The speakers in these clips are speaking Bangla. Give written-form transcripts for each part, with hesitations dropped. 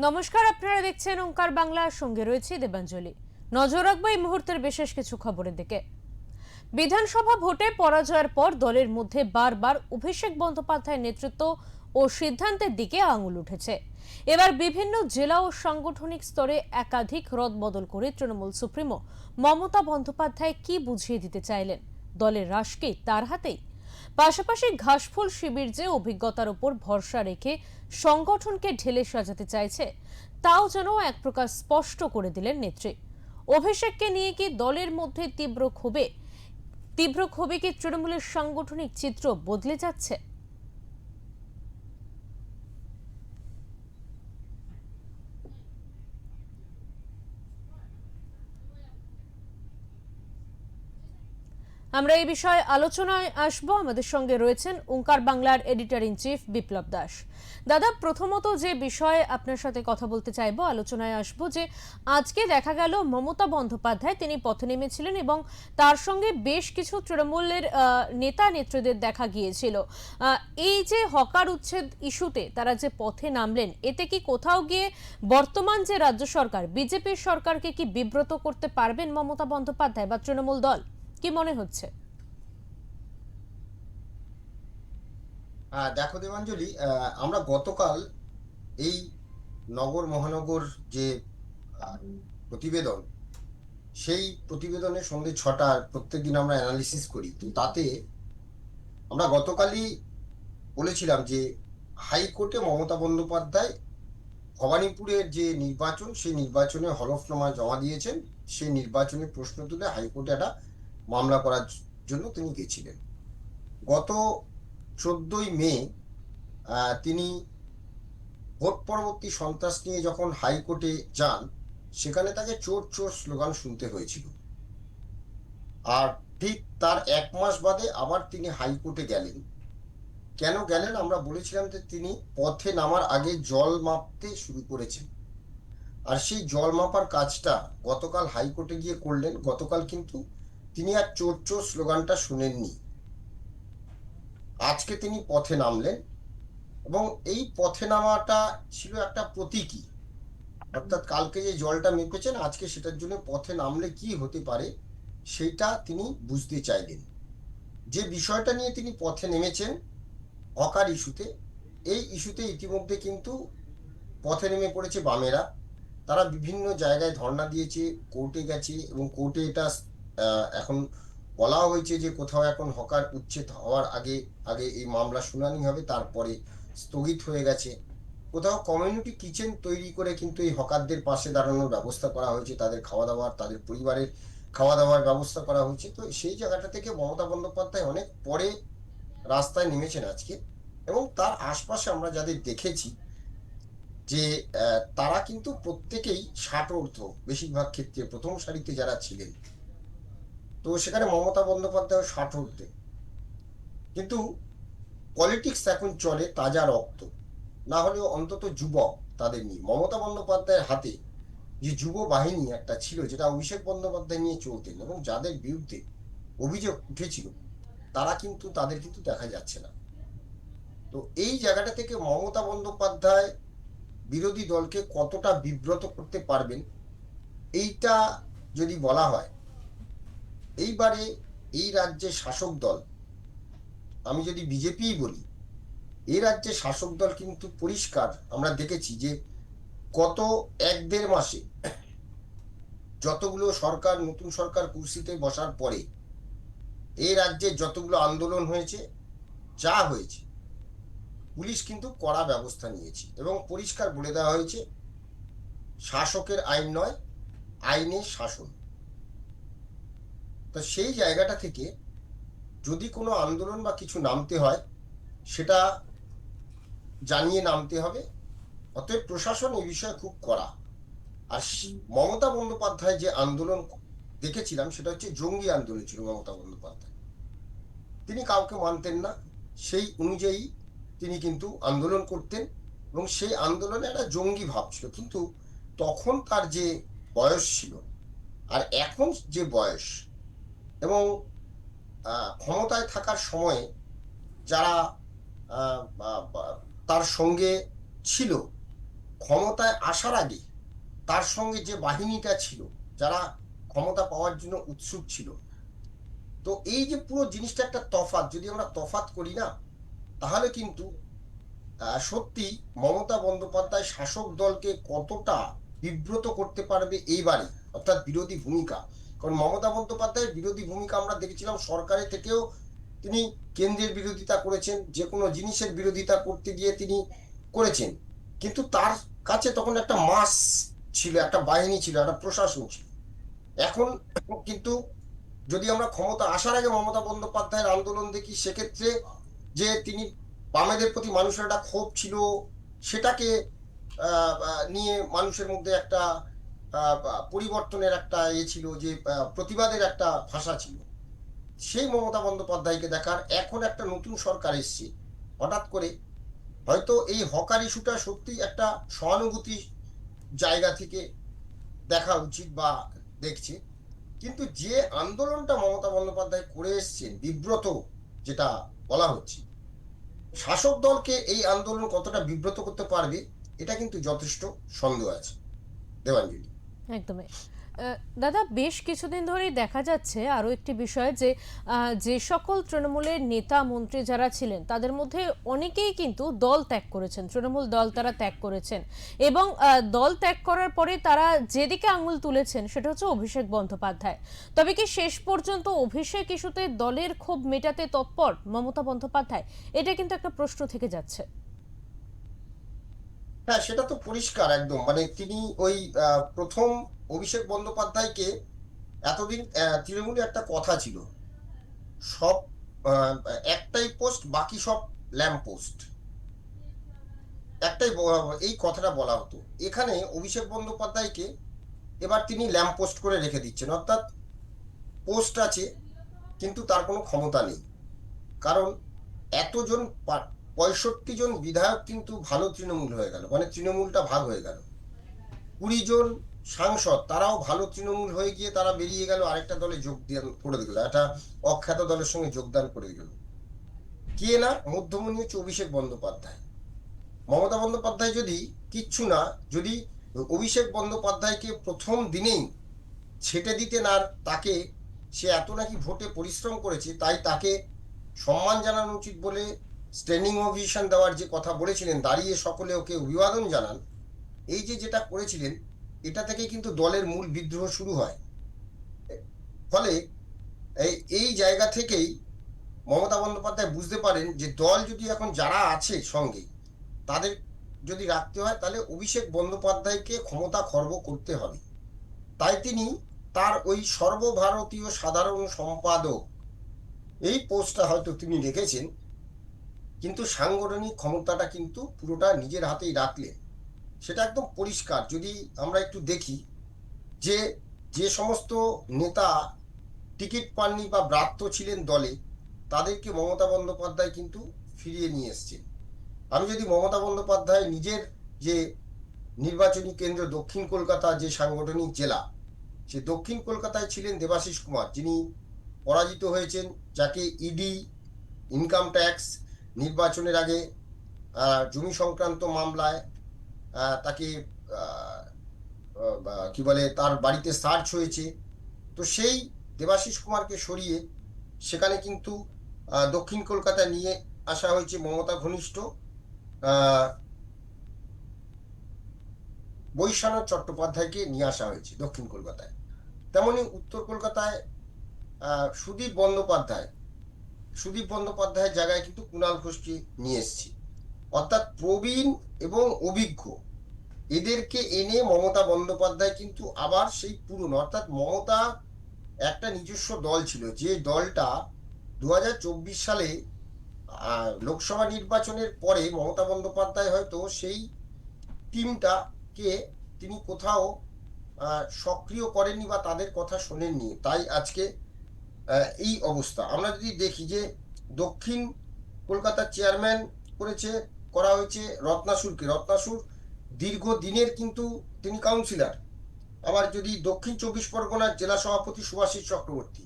নমস্কার, আপনারা দেখছেন ওঙ্কার বাংলা, সঙ্গে রয়েছে দেবাঞ্জলি। নজর রাখবো এই মুহূর্তের বিশেষ কিছু খবরের দিকে। বিধানসভা ভোটে পরাজয়ের পর দলের মধ্যে বারবার অভিষেক বন্দ্যোপাধ্যায়ের নেতৃত্ব ও সিদ্ধান্তের দিকে আঙুল উঠেছে। এবার বিভিন্ন জেলা ও সাংগঠনিক স্তরে একাধিক রদবদল করে তৃণমূল সুপ্রিমো মমতা বন্দ্যোপাধ্যায় কি বুঝিয়ে দিতে চাইলেন? দলের রাশ কি তার হাতেই? পাশাপাশি ঘাসফুল শিবির যে অভিজ্ঞতার উপর ভরসা রেখে সংগঠনকে ঢেলে সাজাতে চাইছে, তাও যেন এক প্রকার স্পষ্ট করে দিলেন নেত্রী। অভিষেককে নিয়ে কি দলের মধ্যে তীব্র ক্ষোভে কি তৃণমূলের সাংগঠনিক চিত্র বদলে যাচ্ছে? আমরা এই বিষয়ে আলোচনায় আসব। আমাদের সঙ্গে রয়েছেন ওঙ্কার বাংলার এডিটর ইন চিফ বিপ্লব দাস। দাদা, প্রথমত যে বিষয়ে আপনার সাথে কথা বলতে চাইবো, আলোচনায় আসব, যে আজকে দেখা গেল মমতা বন্দ্যোপাধ্যায় তিনি পথে নেমেছিলেন এবং তার সঙ্গে বেশ কিছু তৃণমূলের নেতা নেত্রীদের দেখা গিয়েছিল। এই যে হকার উচ্ছেদ ইস্যুতে তারা যে পথে নামলেন, এতে কি কোথাও গিয়ে বর্তমান যে রাজ্য সরকার বিজেপির সরকারকে কি বিব্রত করতে পারবেন মমতা বন্দ্যোপাধ্যায় বা তৃণমূল দল? কি মনে হচ্ছে? দেখো দেবাঞ্জলি, আমরা গতকাল এই নগর মহানগর যে আহ, প্রতিবেদন, সেই প্রতিবেদনের সন্ধ্যে 6টার প্রত্যেকদিন আমরা অ্যানালিসিস করি। তো তাতে আমরা গতকালই বলেছিলাম যে হাইকোর্টে মমতা বন্দ্যোপাধ্যায় ভবানীপুরের যে নির্বাচন, সেই নির্বাচনে হলফনামা জমা দিয়েছেন। সেই নির্বাচনের প্রশ্ন তুলে হাইকোর্টে একটা মামলা করার জন্য তিনি গেছিলেন। গত 14ই মে তিনি ভোট পরবর্তী সন্ত্রাস নিয়ে যখন হাইকোর্টে যান, সেখানে তাকে চোর চোর স্লোগান শুনতে হয়েছিল। আর ঠিক তার 1 মাস বাদে আবার তিনি হাইকোর্টে গেলেন। কেন গেলেন? আমরা বলেছিলাম যে তিনি পথে নামার আগে জল মাপতে শুরু করেছেন, আর সেই জল মাপার কাজটা গতকাল হাইকোর্টে গিয়ে করলেন। গতকাল কিন্তু তিনি আর চোর চোর স্লোগানটা শুনেননি। আজকে তিনি পথে নামলেন, এবং এই পথে নামাটা ছিল একটা প্রতীকী। অর্থাৎ কালকে যে জলটা মেপেছেন, আজকে সেটার জন্য পথে নামলে কি হতে পারে সেটা তিনি বুঝতে চাইলেন। যে বিষয়টা নিয়ে তিনি পথে নেমেছেন, হকার ইস্যুতে, এই ইস্যুতে ইতিমধ্যে কিন্তু পথে নেমে পড়েছে বামেরা। তারা বিভিন্ন জায়গায় ধর্ণা দিয়েছে, কোর্টে গেছে, এবং কোর্টে এটা এখন বলা হয়েছে যে কোথাও এখন হকার উচ্ছেদ হওয়ার আগে আগে এই মামলা শুনানি হবে, তারপরে স্থগিত হয়ে গেছে। কোথাও কমিউনিটি কিচেন তৈরি করে কিন্তু এই হকারদের পাশে দাঁড়ানোর ব্যবস্থা করা হয়েছে, তাদের খাওয়া দাওয়ার, তাদের পরিবারের খাওয়া দাওয়ার ব্যবস্থা করা হয়েছে। তো সেই জায়গাটা থেকে মমতা বন্দ্যোপাধ্যায় অনেক পরে রাস্তায় নেমেছেন আজকে। এবং তার আশপাশে আমরা যাদের দেখেছি, যে তারা কিন্তু প্রত্যেকেই ষাটোর্ধ্ব, বেশিরভাগ ক্ষেত্রে প্রথম সারিতে যারা ছিলেন। তো সেখানে মমতা বন্দ্যোপাধ্যায় ষাটোর্ধ্বে, কিন্তু পলিটিক্স এখন চলে তাজা রক্ত, না হলেও অন্তত যুবক তাদের নিয়ে। মমতা বন্দ্যোপাধ্যায়ের হাতে যে যুব বাহিনী একটা ছিল, যেটা অভিষেক বন্দ্যোপাধ্যায় নিয়ে চলতেন, এবং যাদের বিরুদ্ধে অভিযোগ উঠেছিল, তাদের কিন্তু দেখা যাচ্ছে না। তো এই জায়গাটা থেকে মমতা বন্দ্যোপাধ্যায় বিরোধী দলকে কতটা বিব্রত করতে পারবেন, এইটা যদি বলা হয়, এইবারে এই রাজ্যের শাসক দল, আমি যদি বিজেপি বলি, এই রাজ্যের শাসক দল কিন্তু পরিষ্কার। আমরা দেখেছি যে গত 1-1.5 মাসে যতগুলো সরকার, নতুন সরকার কুর্সিতে বসার পরে এই রাজ্যে যতগুলো আন্দোলন হয়েছে, যা হয়েছে, পুলিশ কিন্তু কড়া ব্যবস্থা নিয়েছে, এবং পরিষ্কার বলে দেওয়া হয়েছে শাসকের আইন নয়, আইনের শাসন। তো সেই জায়গাটা থেকে যদি কোনো আন্দোলন বা কিছু নামতে হয়, সেটা জানিয়ে নামতে হবে। অতএব প্রশাসন এই বিষয়ে খুব কড়া। আর মমতা বন্দ্যোপাধ্যায় যে আন্দোলন দেখেছিলাম, সেটা হচ্ছে জঙ্গি আন্দোলন ছিল। মমতা বন্দ্যোপাধ্যায় তিনি কাউকে মানতেন না, সেই অনুযায়ী তিনি কিন্তু আন্দোলন করতেন, এবং সেই আন্দোলনে একটা জঙ্গি ভাব ছিল। কিন্তু তখন তার যে বয়স ছিল, আর এখন যে বয়স, এবং ক্ষমতায় থাকার সময়ে যারা তার সঙ্গে ছিল, ক্ষমতায় আসার আগে তার সঙ্গে যে বাহিনীটা ছিল, যারা ক্ষমতা পাওয়ার জন্য উৎসুক ছিল, তো এই যে পুরো জিনিসটা একটা তফাৎ, যদি আমরা তফাৎ করি না, তাহলে কিন্তু সত্যি মমতা বন্দ্যোপাধ্যায় শাসক দলকে কতটা বিব্রত করতে পারবে এইবারে, অর্থাৎ বিরোধী ভূমিকা। কারণ মমতা বন্দ্যোপাধ্যায়ের বিরোধী ভূমিকা আমরা দেখেছিলাম সরকারের থেকেও, তিনি কেন্দ্রের বিরোধিতা করেছেন, যে কোনো জিনিসের বিরোধিতা করতে গিয়ে তিনি করেছেন, কিন্তু তার কাছে তখন একটা মাস ছিল, একটা বাহিনী ছিল, একটা প্রশাসন ছিল। এখন কিন্তু যদি আমরা ক্ষমতা আসার আগে মমতা বন্দ্যোপাধ্যায়ের আন্দোলন দেখি, সেক্ষেত্রে যে তিনি বামেদের প্রতি মানুষের একটা ক্ষোভ ছিল, সেটাকে নিয়ে মানুষের মধ্যে একটা পরিবর্তনের একটা ছিল, যে প্রতিবাদের একটা ভাষা ছিল, সেই মমতা বন্দ্যোপাধ্যায়কে দেখার এখন একটা নতুন সরকার এসছে, হঠাৎ করে হয়তো এই হকার ইস্যুটা সত্যি একটা সহানুভূতি জায়গা থেকে দেখা উচিত বা দেখছে, কিন্তু যে আন্দোলনটা মমতা বন্দ্যোপাধ্যায় করে এসছেন, বিব্রত যেটা বলা হচ্ছে, শাসক দলকে এই আন্দোলন কতটা বিব্রত করতে পারবে, এটা কিন্তু যথেষ্ট সন্দেহ আছে। দেবাঞ্জলি। একদমই। দাদা, বেশ কিছুদিন ধরেই দেখা যাচ্ছে আরও একটি বিষয় যে যে সকল তৃণমূলের নেতা মন্ত্রী যারা ছিলেন তাদের মধ্যে অনেকেই কিন্তু দল ত্যাগ করেছেন, তৃণমূল দল তারা ত্যাগ করেছেন, এবং দল ত্যাগ করার পরে তারা যেদিকে আঙুল তুলেছেন সেটা হচ্ছে অভিষেক বন্দ্যোপাধ্যায়। তবে কি শেষ পর্যন্ত অভিষেক ইস্যুতে দলের ক্ষোভ মেটাতে তৎপর মমতা বন্দ্যোপাধ্যায়? এটা কিন্তু একটা প্রশ্ন থেকে যাচ্ছে। হ্যাঁ, সেটা তো পরিষ্কার একদম, মানে তিনি ওই প্রথম অভিষেক বন্দ্যোপাধ্যায়কে এতদিন তৃণমূলে একটা কথা ছিল, সব একটাই পোস্ট, বাকি সব ল্যাম্প পোস্ট, এই কথাটা বলা হতো। এখানে অভিষেক বন্দ্যোপাধ্যায়কে এবার তিনি ল্যাম্প পোস্ট করে রেখে দিচ্ছেন, অর্থাৎ পোস্ট আছে কিন্তু তার কোনো ক্ষমতা নেই। কারণ এতজন 65 জন বিধায়ক কিন্তু ভালো তৃণমূল হয়ে গেল, মানে তৃণমূলটা ভাগ হয়ে গেল। 20 জন সাংসদ তারাও ভালো তৃণমূল হয়ে গিয়ে তারা বেরিয়ে গেল, আরেকটা দলে যোগদান করে দিল, একটা অখ্যাত দলের সঙ্গে যোগদান করে দিল। কে না, মধ্যমণি হচ্ছে অভিষেক বন্দ্যোপাধ্যায়। মমতা বন্দ্যোপাধ্যায় যদি কিচ্ছু না, যদি অভিষেক বন্দ্যোপাধ্যায়কে প্রথম দিনেই ছেটে দিতেন, আর তাকে, সে এত নাকি ভোটে পরিশ্রম করেছে তাই তাকে সম্মান জানানো উচিত বলে স্ট্যান্ডিং ওভেশন দেওয়ার যে কথা বলেছিলেন, দাঁড়িয়ে সকলে ওকে অভিবাদন জানান, এই যে যেটা করেছিলেন, এটা থেকে কিন্তু দলের মূল বিদ্রোহ শুরু হয়। ফলে এই জায়গা থেকেই মমতা বন্দ্যোপাধ্যায় বুঝতে পারেন যে দল যদি এখন যারা আছে সঙ্গে তাদের যদি রাখতে হয়, তাহলে অভিষেক বন্দ্যোপাধ্যায়কে ক্ষমতা খর্ব করতে হবে। তাই তিনি তার ওই সর্বভারতীয় সাধারণ সম্পাদক এই পোস্টটা হয়তো তিনি রেখেছেন, কিন্তু সাংগঠনিক ক্ষমতাটা কিন্তু পুরোটা নিজের হাতেই রাখলেন, সেটা একদম পরিষ্কার। যদি আমরা একটু দেখি যে যে সমস্ত নেতা টিকিট পাননি বা ব্রাত্য ছিলেন দলে, তাদেরকে মমতা বন্দ্যোপাধ্যায় কিন্তু ফিরিয়ে নিয়ে এসছেন। আমি যদি মমতা বন্দ্যোপাধ্যায় নিজের যে নির্বাচনী কেন্দ্র দক্ষিণ কলকাতা যে সাংগঠনিক জেলা, সে দক্ষিণ কলকাতায় ছিলেন দেবাশিস কুমার, যিনি পরাজিত হয়েছেন, যাকে ইডি, ইনকাম ট্যাক্স, নির্বাচনের আগে জমি সংক্রান্ত মামলায় তাকে কি বলে, তার বাড়িতে সার্চ হয়েছে। তো সেই দেবাশিস কুমারকে সরিয়ে সেখানে কিন্তু দক্ষিণ কলকাতায় নিয়ে আসা হয়েছে মমতা ঘনিষ্ঠ বৈশ্বনাথ চট্টোপাধ্যায়কে নিয়ে আসা হয়েছে দক্ষিণ কলকাতায়। তেমনি উত্তর কলকাতায় সুদীপ বন্দ্যোপাধ্যায়ের জায়গায় কিন্তু কুণাল ঘোষকে নিয়ে এসেছি। অর্থাৎ প্রবীণ এবং অভিজ্ঞ এদেরকে এনে মমতা বন্দ্যোপাধ্যায় কিন্তু আবার সেই পুরনো, অর্থাৎ মমতা একটা নিজস্ব দল ছিল, যে দলটা 2024 সালে লোকসভা নির্বাচনের পরে মমতা বন্দ্যোপাধ্যায় হয়তো সেই টিমটাকে তিনি কোথাও সক্রিয় করেননি বা তাদের কথা শোনেননি, তাই আজকে এই অবস্থা। আমরা যদি দেখি যে দক্ষিণ কলকাতার চেয়ারম্যান করা হয়েছে রত্নাসুর দীর্ঘদিনের কিন্তু তিনি কাউন্সিলর। আবার যদি দক্ষিণ 24 পরগনার জেলা সভাপতি শুভাশিস চক্রবর্তী,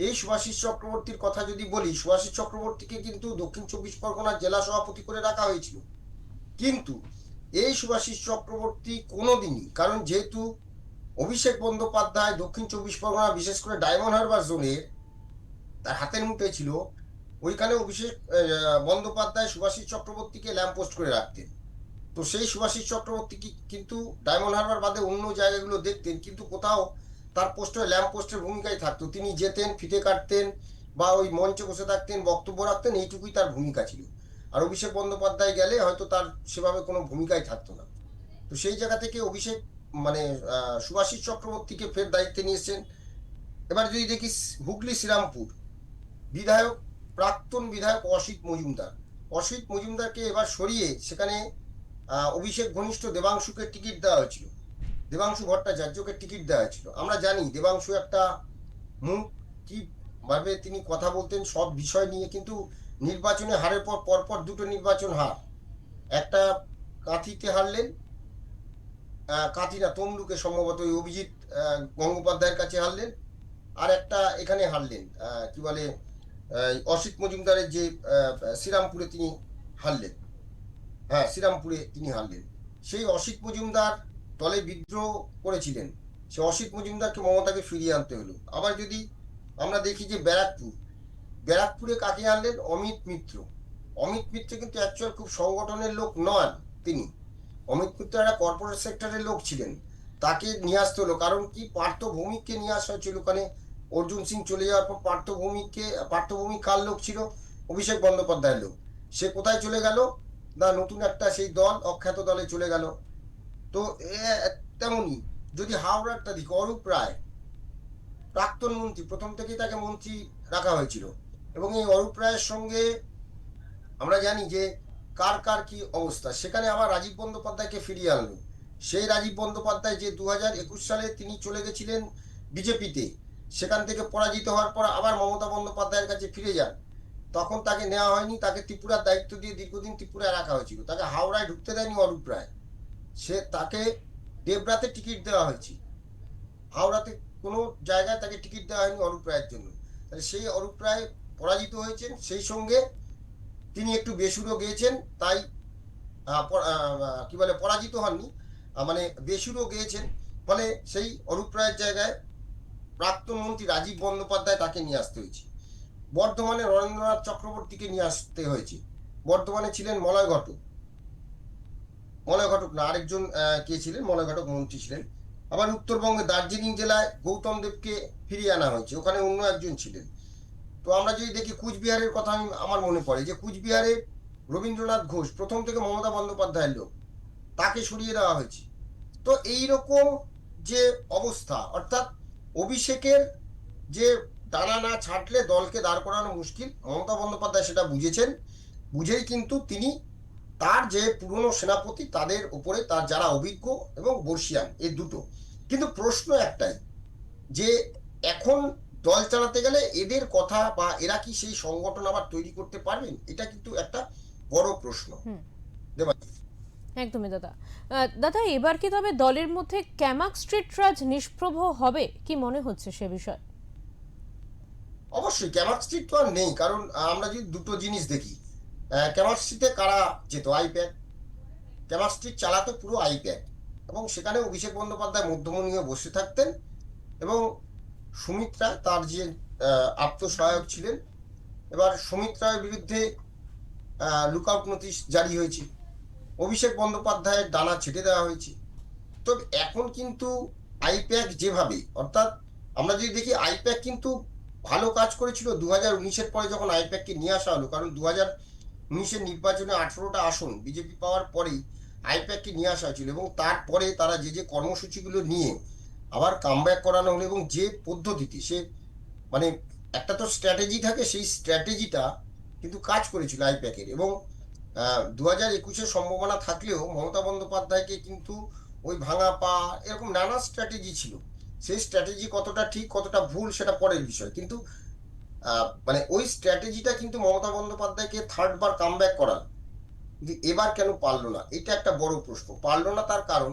এই শুভাশিস চক্রবর্তীর কথা যদি বলি, শুভাশিস চক্রবর্তীকে কিন্তু দক্ষিণ 24 পরগনার জেলা সভাপতি করে রাখা হয়েছিল, কিন্তু এই শুভাশিস চক্রবর্তী কোনোদিনই, কারণ যেহেতু অভিষেক বন্দ্যোপাধ্যায় দক্ষিণ চব্বিশ পরগনা বিশেষ করে ডায়মন্ড হারবার জোনের তার হাতের মুঠোয় ছিল, ওইখানে অভিষেক বন্দ্যোপাধ্যায় শুভাশিস চক্রবর্তীকে ল্যাম্প পোস্ট করে রাখতেন। তো সেই শুভাশিস চক্রবর্তী কিন্তু ডায়মন্ড হারবার বাদে অন্য জায়গাগুলো দেখতেন, কিন্তু কোথাও তার পোস্টে ল্যাম্প পোস্টের ভূমিকায় থাকতো। তিনি যেতেন, ফিতে কাটতেন বা ওই মঞ্চে বসে থাকতেন, বক্তব্য রাখতেন, এইটুকুই তার ভূমিকা ছিল। আর অভিষেক বন্দ্যোপাধ্যায় গেলে হয়তো তার সেভাবে কোনো ভূমিকাই থাকতো না। তো সেই জায়গা থেকে অভিষেক মানে শুভাশিস চক্রবর্তীকে ফের দায়িত্বে নিয়ে এসেছেন। এবার যদি দেখি হুগলি শ্রীরামপুর বিধায়ক, প্রাক্তন বিধায়ক অসিত মজুমদারকে এবার সরিয়ে সেখানে অভিষেক ঘনিষ্ঠ দেবাংশুকে টিকিট দেওয়া হয়েছিল, দেবাংশু ভট্টাচার্যকে টিকিট দেওয়া হয়েছিল। আমরা জানি দেবাংশু একটা মুখ কি ভাবে তিনি কথা বলতেন সব বিষয় নিয়ে, কিন্তু নির্বাচনে হারের পর পরপর দুটো নির্বাচন হার, একটা কাঁথিতে হারলেন, কাঁথি না তমলুকে সম্ভবত ওই অভিজিৎ গঙ্গোপাধ্যায়ের কাছে হারলেন, আর একটা এখানে হারলেন কি বলে অসিত মজুমদারের যে শ্রীরামপুরে তিনি হারলেন। হ্যাঁ, শ্রীরামপুরে তিনি হারলেন। সেই অসিত মজুমদার দলে বিদ্রোহ করেছিলেন, সে অসিত মজুমদারকে মমতাকে ফিরিয়ে আনতে হলো। আবার যদি আমরা দেখি যে ব্যারাকপুরে কাকে আনলেন? অমিত মিত্র। অমিত মিত্র কিন্তু অ্যাকচুয়াল খুব সংগঠনের লোক নন তিনি। অমিত মিত্র একটা কর্পোরেট সেক্টরের লোক ছিলেন, তাকে নিয়ে আসতে হলো। কারণ কি, পার্থ ভৌমিককে নিয়ে আসা হয়েছিল ওখানে। অর্জুন সিং চলে যাওয়ার পর পার্থ ভৌমিক কার লোক ছিল? অভিষেক বন্দ্যোপাধ্যায়ের লোক। সে কোথায় চলে গেল না, নতুন একটা সেই দল, অখ্যাত দলে চলে গেল। তো তেমনি যদি হাওড়ারটা দিক, অরূপ রায় প্রাক্তন মন্ত্রী, প্রথম থেকেই তাকে মন্ত্রী রাখা হয়েছিল, এবং এই অরূপ রায়ের সঙ্গে আমরা জানি যে কার কার কি অবস্থা। সেখানে আবার রাজীব বন্দ্যোপাধ্যায়কে ফিরিয়ে আনলো। সেই রাজীব বন্দ্যোপাধ্যায় যে 2021 সালে তিনি চলে গেছিলেন বিজেপিতে, সেখান থেকে পরাজিত হওয়ার পর আবার মমতা বন্দ্যোপাধ্যায়ের কাছে ফিরে যান। তখন তাকে নেওয়া হয়নি, তাকে ত্রিপুরার দায়িত্ব দিয়ে দীর্ঘদিন ত্রিপুরায় রাখা হয়েছিল, তাকে হাওড়ায় ঢুকতে দেয়নি অরূপ রায়। তাকে দেবরাতে টিকিট দেওয়া হয়েছে, হাওড়াতে কোনো জায়গায় তাকে টিকিট দেওয়া হয়নি অরূপ রায়ের জন্য। তাহলে সেই অরূপ রায় পরাজিত হয়েছেন, সেই সঙ্গে তিনি একটু বেসুরো গেয়েছেন, তাই কি বলে পরাজিত হননি, মানে বেসুরো গেয়েছেন। ফলে সেই অরূপ রায়ের জায়গায় প্রাক্তন মন্ত্রী রাজীব বন্দ্যোপাধ্যায়, তাকে নিয়ে আসতে হয়েছে। বর্ধমানে নরেন্দ্রনাথ চক্রবর্তীকে নিয়ে আসতে হয়েছে। বর্ধমানে ছিলেন মলয় ঘটক না, আরেকজন কে ছিলেন, মলয় ঘটক মন্ত্রী ছিলেন। আবার উত্তরবঙ্গে দার্জিলিং জেলায় গৌতম দেবকে ফিরিয়ে আনা হয়েছে, ওখানে অন্য একজন ছিলেন। তো আমরা যদি দেখি কুচবিহারের কথা, আমার মনে পড়ে যে কুচবিহারে রবীন্দ্রনাথ ঘোষ প্রথম থেকে মমতা বন্দ্যোপাধ্যায়ের লোক, তাকে সরিয়ে দেওয়া হয়েছে। তো এইরকম যে অবস্থা, অর্থাৎ অভিষেকের যে ডানা না ছাঁটলে দলকে দাঁড় করানো মুশকিল, মমতা বন্দ্যোপাধ্যায় সেটা বুঝেছেন। বুঝেই কিন্তু তিনি তার যে পুরনো সেনাপতি, তাদের উপরে তার যারা অভিজ্ঞ এবং বর্ষিয়ান, এই দুটো। কিন্তু প্রশ্ন একটাই, যে এখন দল চালাতে গেলে এদের কথা বা এরা কি সেই সংগঠন আবার তৈরি করতে পারবেন? এটা কিন্তু একটা বড় প্রশ্ন। দেবাশিস। একদমই দাদা। দাদা, এবার কি তবে দলের মধ্যে ক্যামাক স্ট্রিট রাজ নিষ্প্রভ হবে, কি মনে হচ্ছে সে বিষয়? অবশ্যই ক্যামাক স্ট্রিট তো আর নেই, কারণ আমরা যদি দুটো জিনিস দেখি, ক্যামাক স্ট্রিটে কারা যেত? আইপ্যাক। ক্যামাক স্ট্রিট চালাতো পুরো আইপ্যাক, এবং সেখানে অভিষেক বন্দ্যোপাধ্যায় মধ্যমণি হয়ে বসে থাকতেন, এবং সুমিত রায় তার যে আত্মসহায়ক ছিলেন। এবার সুমিত রায়ের বিরুদ্ধে লুকআউট নোটিশ জারি হয়েছে, অভিষেক বন্দ্যোপাধ্যায়ের ডানা ছেটে দেওয়া হয়েছে। তো এখন কিন্তু আইপ্যাক যেভাবে, অর্থাৎ আমরা যদি দেখি আইপ্যাক কিন্তু ভালো কাজ করেছিল 2019-এর পরে, যখন আইপ্যাককে নিয়ে আসা হলো। কারণ 2019-এর নির্বাচনে 18টা আসন বিজেপি পাওয়ার পরেই আইপ্যাককে নিয়ে আসা হয়েছিল, এবং তারপরে তারা যে কর্মসূচিগুলো নিয়ে আবার কামব্যাক করানো হলো, এবং যে পদ্ধতিতে সে মানে একটা তো স্ট্র্যাটেজি থাকে, সেই স্ট্র্যাটেজিটা কিন্তু কাজ করেছিল আইপ্যাকের। এবং 2021-এর সম্ভাবনা থাকলেও মমতা বন্দ্যোপাধ্যায়কে কিন্তু ওই ভাঙা পা, এরকম নানা স্ট্র্যাটেজি ছিল। সেই স্ট্র্যাটেজি কতটা ঠিক কতটা ভুল সেটা পরের বিষয়, কিন্তু মানে ওই স্ট্র্যাটেজিটা কিন্তু মমতা বন্দ্যোপাধ্যায়কে থার্ড বার কামব্যাক করা, কিন্তু এবার কেন পারলো না, এটা একটা বড় প্রশ্ন। পারলো না তার কারণ,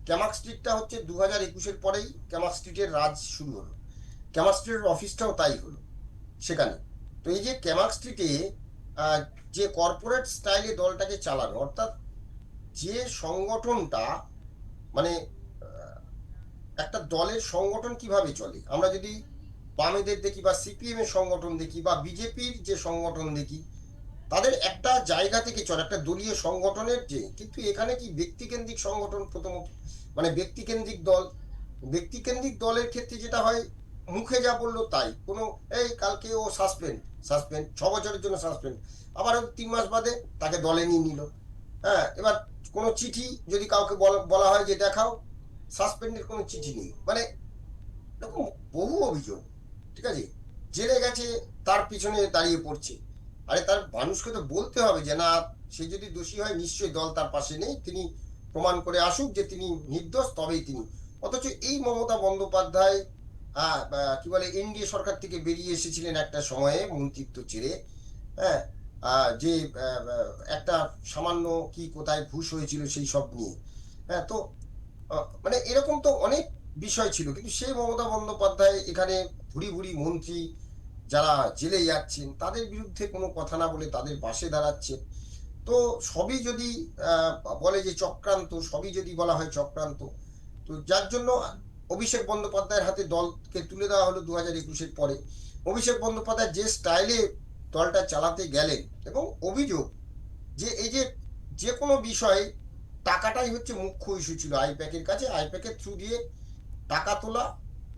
ক্যামাক স্ট্রিটটা হচ্ছে 2021-এর পরেই ক্যামাক স্ট্রিটের রাজ শুরু হলো, ক্যামাক স্ট্রিটের অফিসটাও তাই হলো সেখানে। তো এই যে ক্যামাক স্ট্রিটে যে কর্পোরেট স্টাইলে দলটাকে চালানো, অর্থাৎ যে সংগঠনটা মানে একটা দলের সংগঠন কিভাবে চলে, আমরা যদি বামেদের দেখি বা সিপিএম এর সংগঠন দেখি বা বিজেপির যে সংগঠন দেখি, তাদের একটা জায়গা থেকে চলে, একটা দলীয় সংগঠনের যে, কিন্তু এখানে কি ব্যক্তিকেন্দ্রিক সংগঠন প্রথমত, মানে ব্যক্তিকেন্দ্রিক দল। ব্যক্তিকেন্দ্রিক দলের ক্ষেত্রে যেটা হয়, মুখে যা বললো তাই, কোনো এই কালকে ও সাসপেন্ড, 6 বছরের জন্য সাসপেন্ড, আবার 3 মাস বাদে তাকে দলে নিয়ে নিল। হ্যাঁ, এবার কোনো চিঠি যদি কাউকে বলা হয় যে দেখাও, সাসপেন্ডের কোনো চিঠি নেই, মানে এরকম বহু অভিযোগ। ঠিক আছে, জেলে গেছে, তার পিছনে দাঁড়িয়ে পড়ছে। আরে তার মানুষকে তো বলতে হবে যে না, সে যদি দোষী হয় নিশ্চয়ই দল তার পাশে নেই, তিনি প্রমাণ করে আসুক যে তিনি নির্দোষ, তবেই তিনি। অথচ এই মমতা বন্দ্যোপাধ্যায় কি বলে এনডিএ সরকার থেকে বেরিয়ে এসেছিলেন একটা সময়ে মন্ত্রিত্ব ছেড়ে। হ্যাঁ, যে একটা সামান্য কি কোথায় ঘুষ হয়েছিল সেই সব নিয়ে। হ্যাঁ, তো মানে এরকম তো অনেক বিষয় ছিল, কিন্তু সেই মমতা বন্দ্যোপাধ্যায় এখানে ভুরি ভুরি মন্ত্রী যারা জেলে যাচ্ছেন তাদের বিরুদ্ধে কোনো কথা না বলে তাদের পাশে দাঁড়াচ্ছে। তো সবই যদি আহ, বলে যে চক্রান্ত, সবই যদি বলা হয় চক্রান্ত, তো যার জন্য অভিষেক বন্দ্যোপাধ্যায়ের হাতে দলকে তুলে দেওয়া হলো 2021-এর পরে। অভিষেক বন্দ্যোপাধ্যায় যে স্টাইলে দলটা চালাতে গেলেন, এবং অভিযোগ যে এই যে যে কোনো বিষয়ে টাকাটাই হচ্ছে মুখ্য ইস্যু ছিল আইপ্যাকের কাছে, আইপ্যাকের থ্রু দিয়ে টাকা তোলা।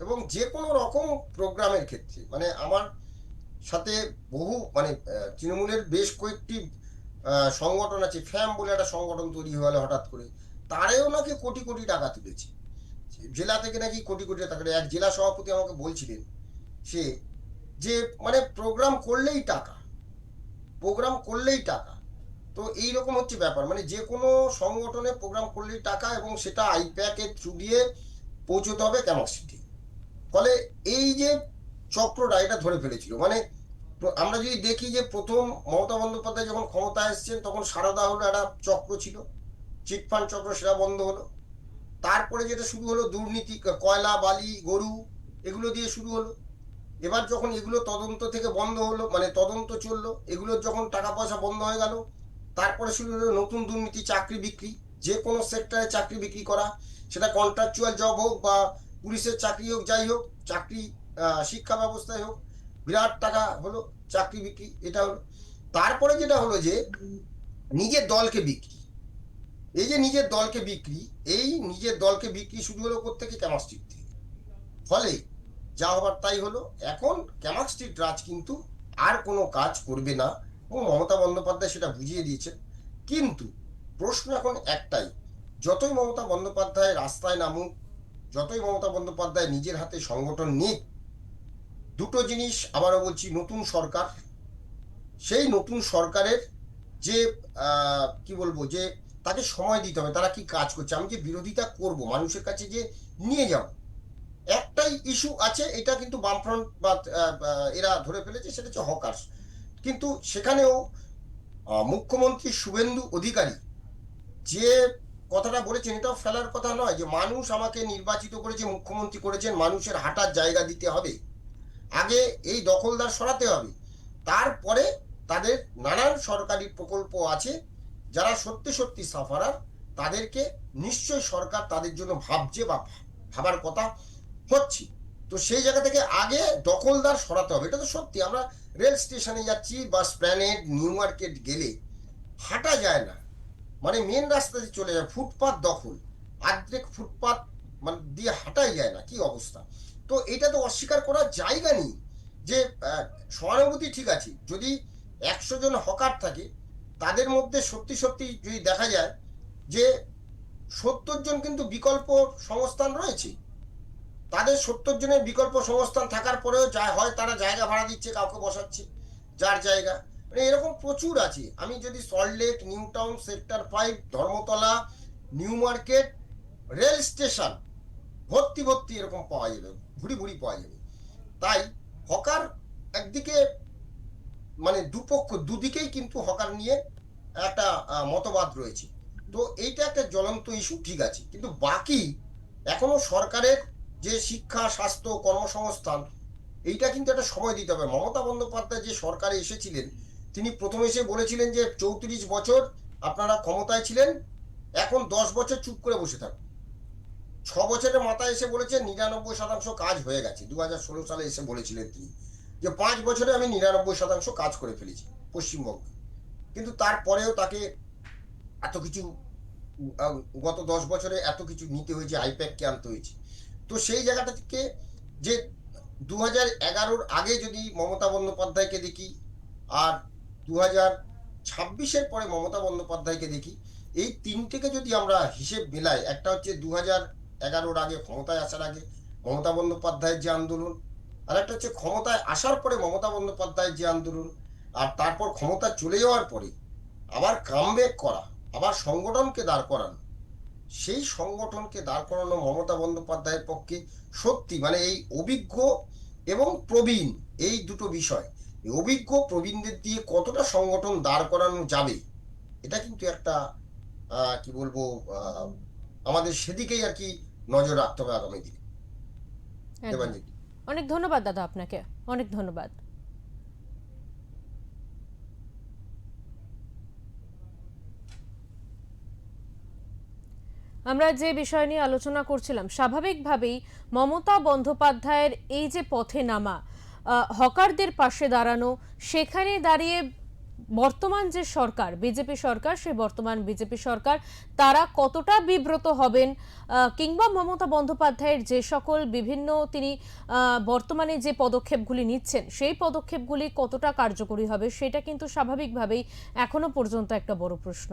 এবং যে কোনো রকম প্রোগ্রামের ক্ষেত্রে, মানে আমার সাথে বহু মানে তৃণমূলের বেশ কয়েকটি সংগঠন আছে, ফ্যাম বলে একটা সংগঠন তৈরি হয়ে গেল হঠাৎ করে, তারেও নাকি কোটি কোটি টাকা তুলেছে, জেলা থেকে নাকি কোটি কোটি টাকা। এক জেলা সভাপতি আমাকে বলছিলেন সে, যে মানে প্রোগ্রাম করলেই টাকা, প্রোগ্রাম করলেই টাকা। তো এইরকম হচ্ছে ব্যাপার, মানে যে কোনো সংগঠনে প্রোগ্রাম করলেই টাকা, এবং সেটা আইপ্যাকের থ্রু দিয়ে পৌঁছতে হবে ক্যাপাসিটি। ফলে এই যে চক্রটা এটা ধরে ফেলেছিল, মানে আমরা যদি দেখি যে প্রথম মমতা বন্দ্যোপাধ্যায় যখন ক্ষমতায় এসেছেন তখন সারদা হলো একটা চক্র ছিল, চিটফান্ড চক্র, সেটা বন্ধ হলো। তারপরে যেটা শুরু হলো দুর্নীতি, কয়লা বালি গরু, এগুলো দিয়ে শুরু হলো। এবার যখন এগুলো তদন্ত থেকে বন্ধ হলো, মানে তদন্ত চললো, এগুলোর যখন টাকা পয়সা বন্ধ হয়ে গেল, তারপরে শুরু হলো নতুন দুর্নীতি, চাকরি বিক্রি, যে কোনো সেক্টরে চাকরি বিক্রি করা, সেটা কন্ট্রাকচুয়াল জব হোক বা পুলিশের চাকরি হোক, যাই হোক, চাকরি শিক্ষা ব্যবস্থায় হোক, বিরাট টাকা হলো, চাকরি বিক্রি, এটা হলো। তারপরে যেটা হলো যে নিজের দলকে বিক্রি, এই যে নিজের দলকে বিক্রি, এই নিজের দলকে বিক্রি শুরু হলো কোত্থেকে, ক্যামাক স্ট্রিট থেকে। ফলে যা হবার তাই হলো, এখন ক্যামাক স্ট্রিট রাজ কিন্তু আর কোনো কাজ করবে না, এবং মমতা বন্দ্যোপাধ্যায় সেটা বুঝিয়ে দিয়েছেন। কিন্তু প্রশ্ন এখন একটাই, যতই মমতা বন্দ্যোপাধ্যায় রাস্তায় নামুক, যতই মমতা বন্দ্যোপাধ্যায় নিজের হাতে সংগঠন নিক, দুটো জিনিস আবারও বলছি, নতুন সরকার, সেই নতুন সরকারের যে কি বলবো, যে তাকে সময় দিতে হবে, তারা কি কাজ করছে। আমি যে বিরোধিতা করব, মানুষের কাছে যে নিয়ে যাব, একটাই ইস্যু আছে, এটা কিন্তু বামফ্রন্ট বা এরা ধরে ফেলেছে, সেটা হচ্ছে হকার্স। কিন্তু সেখানেও মুখ্যমন্ত্রী শুভেন্দু অধিকারী যে কথাটা বলেছেন, এটাও ফেলার কথা নয়, যে মানুষ আমাকে নির্বাচিত করেছে, মুখ্যমন্ত্রী করেছেন, মানুষের হাঁটার জায়গা দিতে হবে, আগে এই দখলদার সরাতে হবে, তারপরে তাদের নানান সরকারি প্রকল্প আছে, যারা সত্যি সত্যি সাফারার, তাদেরকে নিশ্চয় সরকার তাদের জন্য ভাবছে বা ভাবার কথা হচ্ছে। তো সেই জায়গা থেকে আগে দখলদার সরাতে হবে, এটা তো সত্যি। আমরা রেল স্টেশনে যাচ্ছি বা স্প্ল্যানেড নিউ মার্কেট গেলে হাঁটা যায় না, মানে মেন রাস্তাতে চলে যায়, ফুটপাত দখল, আর্ধেক ফুটপাত মানে দিয়ে হাঁটাই যায় না, কি অবস্থা। তো এটা তো অস্বীকার করার জায়গা নেই, যে সহানুভূতি ঠিক আছে, যদি 100 জন হকার থাকে, তাদের মধ্যে সত্যি সত্যি যদি দেখা যায় যে 70 জন কিন্তু বিকল্প সংস্থান রয়েছে, তাদের 70 জনের বিকল্প সংস্থান থাকার পরেও যা হয়, তারা জায়গা ভাড়া দিচ্ছে, কাউকে বসাচ্ছে যার জায়গা, মানে এরকম প্রচুর আছে। আমি যদি Salt Lake, new town, sector 5, Dharmatala, new market, rail station, ভর্তি ভর্তি এরকম পাওয়া যাবে, ভুড়ি ভুড়ি পাওয়া যাবে। তাই হকার একদিকে, মানে দুপক্ষ দুদিকেই কিন্তু হকার নিয়ে একটা মতবাদ রয়েছে। তো এইটা একটা জ্বলন্ত ইস্যু, ঠিক আছে, কিন্তু বাকি এখনো সরকারের যে শিক্ষা, স্বাস্থ্য, কর্মসংস্থান, এইটা কিন্তু একটা সময় দিতে হবে। মমতা বন্দ্যোপাধ্যায় যে সরকারে এসেছিলেন, তিনি প্রথমে এসে বলেছিলেন যে 34 বছর আপনারা ক্ষমতায় ছিলেন, এখন 10 বছর চুপ করে বসে থাকুন। 6 বছরের মাথায় এসে বলেছে 99% কাজ হয়ে গেছে। 2016 সালে এসে বলেছিলেন তিনি যে 5 বছরে আমি 99% কাজ করে ফেলেছি পশ্চিমবঙ্গে। কিন্তু তারপরেও তাকে এত কিছু আহ, গত 10 বছরে এত কিছু নিতে হয়েছে, আইপ্যাককে আনতে হয়েছে। তো সেই জায়গাটা থেকে যে 2011-র আগে যদি মমতা বন্দ্যোপাধ্যায়কে দেখি, আর 2026-এর পরে মমতা বন্দ্যোপাধ্যায়কে দেখি, এই তিনটেকে যদি আমরা হিসেব মেলাই, একটা হচ্ছে 2011-র আগে ক্ষমতায় আসার আগে মমতা বন্দ্যোপাধ্যায়ের যে আন্দোলন, আর একটা হচ্ছে ক্ষমতায় আসার পরে মমতা বন্দ্যোপাধ্যায়ের যে আন্দোলন, আর তারপর ক্ষমতা চলে যাওয়ার পরে আবার কামব্যাক করা, আবার সংগঠনকে দাঁড় করানো, সেই সংগঠনকে দাঁড় করানো মমতা বন্দ্যোপাধ্যায়ের পক্ষে সত্যি মানে এই অভিজ্ঞ এবং প্রবীণ, এই দুটো বিষয়, এই অভিজ্ঞ প্রবীণদের দিয়ে কতটা সংগঠন দাঁড় করানো যাবে, এটা কিন্তু একটা কি বলবো, আহ, আমাদের সেদিকেই আর কি নজর রাখতে হবে আগামী দিনে। একদম। দেবাঞ্জলি। অনেক ধন্যবাদ দাদা, আপনাকে অনেক ধন্যবাদ। আমরা যে বিষয় নিয়ে আলোচনা করছিলাম, স্বাভাবিকভাবেই মমতা বন্দ্যোপাধ্যায়ের এই যে পথে নামা, হকারদের পাশে দাঁড়ানো, সেখানে দাঁড়িয়ে বর্তমান যে সরকার বিজেপি সরকার, সেই বর্তমান বিজেপি সরকার তারা কতটা বিব্রত হবেন, কিংবা মমতা বন্দ্যোপাধ্যায়ের যে সকল বিভিন্ন তিনি বর্তমানে যে পদক্ষেপগুলি নিচ্ছেন সেই পদক্ষেপগুলি কতটা কার্যকরী হবে, সেটা কিন্তু স্বাভাবিকভাবেই এখনো পর্যন্ত একটা বড় প্রশ্ন।